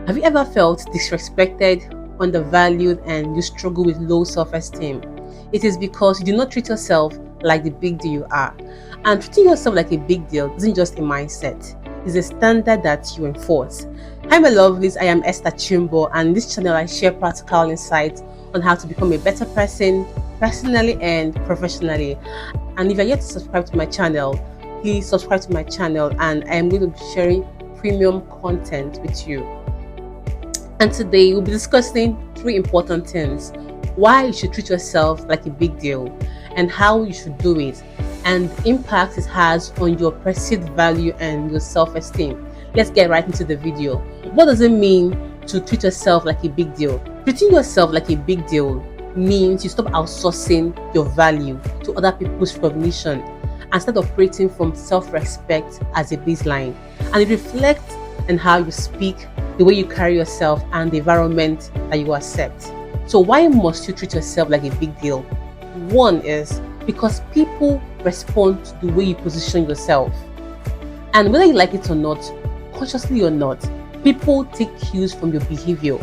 Have you ever felt disrespected, undervalued, and you struggle with low self-esteem? It is because you do not treat yourself like the big deal you are. And treating yourself like a big deal isn't just a mindset, it's a standard that you enforce. Hi my lovelies, I am Esther Chimbo, and in this channel I share practical insights on how to become a better person, personally and professionally. And if you're yet to subscribe to my channel, please subscribe to my channel, and I am going to be sharing premium content with you. And today we'll be discussing three important things: why you should treat yourself like a big deal, and how you should do it, and the impact it has on your perceived value and your self-esteem. Let's get right into the video. What does it mean to treat yourself like a big deal? Treating yourself like a big deal means you stop outsourcing your value to other people's recognition and start operating from self-respect as a baseline. And it reflects on how you speak, the way you carry yourself, and the environment that you accept. So why must you treat yourself like a big deal? One is because people respond to the way you position yourself. And whether you like it or not, consciously or not, people take cues from your behavior.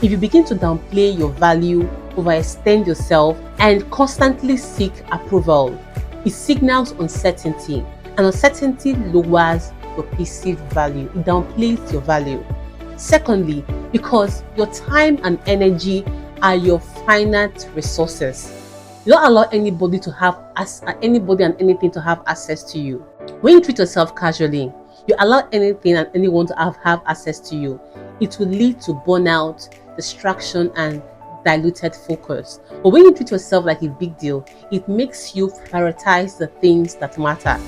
If you begin to downplay your value, overextend yourself, and constantly seek approval, it signals uncertainty, and uncertainty lowers your perceived value. It downplays your value. Secondly, because your time and energy are your finite resources. You don't allow anybody and anything to have access to you. When you treat yourself casually, you allow anything and anyone to have access to you. It will lead to burnout, distraction, and diluted focus. But when you treat yourself like a big deal, it makes you prioritize the things that matter.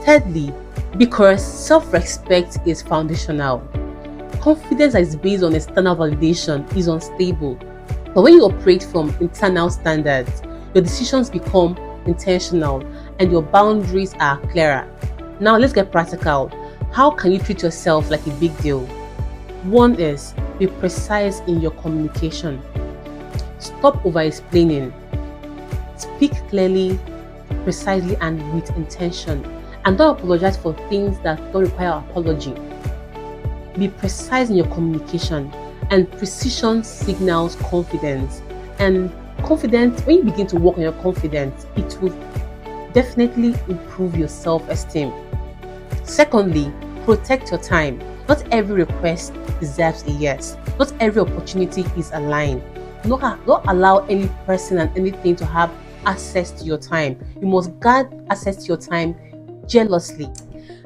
Thirdly, because self-respect is foundational. Confidence that is based on external validation is unstable. But when you operate from internal standards, your decisions become intentional and your boundaries are clearer. Now let's get practical. How can you treat yourself like a big deal? One is be precise in your communication. Stop over-explaining. Speak clearly, precisely, and with intention. And don't apologize for things that don't require apology. Be precise in your communication, and precision signals confidence. And confidence, when you begin to work on your confidence, it will definitely improve your self-esteem. Secondly, protect your time. Not every request deserves a yes. Not every opportunity is aligned. Don't allow any person and anything to have access to your time. You must guard access to your time jealously.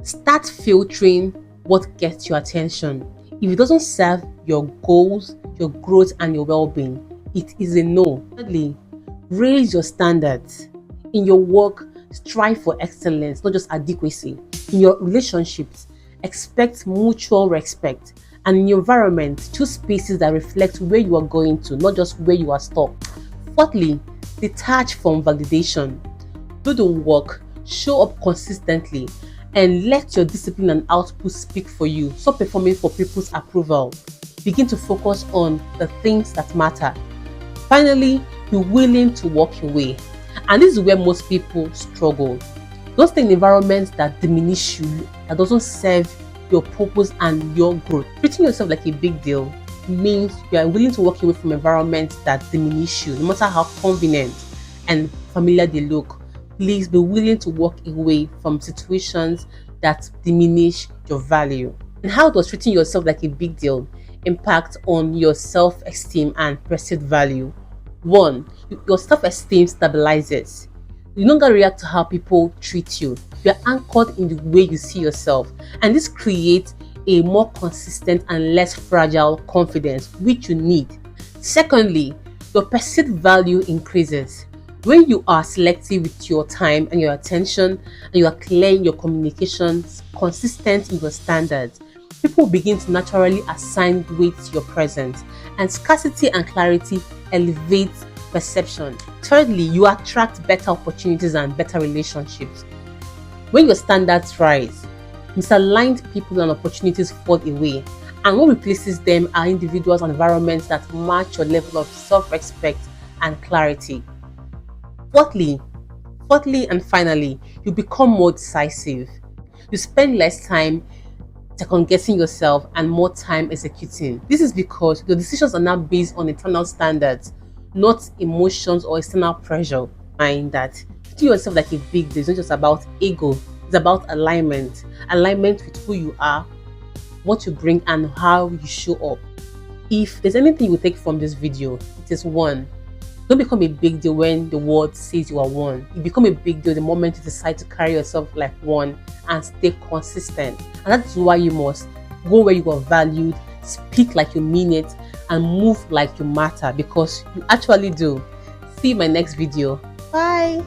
Start filtering what gets your attention. If it doesn't serve your goals, your growth, and your well-being, it is a no. Thirdly, raise your standards. In your work, strive for excellence, not just adequacy. In your relationships, expect mutual respect. And in your environment, choose spaces that reflect where you are going to, not just where you are stuck. Fourthly, detach from validation. Do the work, show up consistently, and let your discipline and output speak for you. Stop performing for people's approval. Begin to focus on the things that matter. Finally, be willing to walk away. And this is where most people struggle. Don't stay in environments that diminish you, that doesn't serve your purpose and your growth. Treating yourself like a big deal means you are willing to walk away from environments that diminish you, no matter how convenient and familiar they look. Please be willing to walk away from situations that diminish your value. And how does treating yourself like a big deal impact on your self-esteem and perceived value? One, your self-esteem stabilizes. You no longer react to how people treat you. You are anchored in the way you see yourself, and this creates a more consistent and less fragile confidence, which you need. Secondly, your perceived value increases. When you are selective with your time and your attention, and you are clear in your communications, consistent in your standards, people begin to naturally assign weight to your presence, and scarcity and clarity elevate perception. Thirdly, you attract better opportunities and better relationships. When your standards rise, misaligned people and opportunities fall away, and what replaces them are individuals and environments that match your level of self-respect and clarity. Fourthly and finally, you become more decisive. You spend less time second guessing yourself, and more time executing. This is because your decisions are now based on internal standards, not emotions or external pressure. Mind that treating yourself like a big deal is not just about ego, it's about alignment. Alignment with who you are, what you bring, and how you show up. If there's anything you take from this video, it is one. Don't become a big deal when the world says you are one. You become a big deal the moment you decide to carry yourself like one and stay consistent. And that is why you must go where you are valued, speak like you mean it, and move like you matter, because you actually do. See you in my next video. Bye.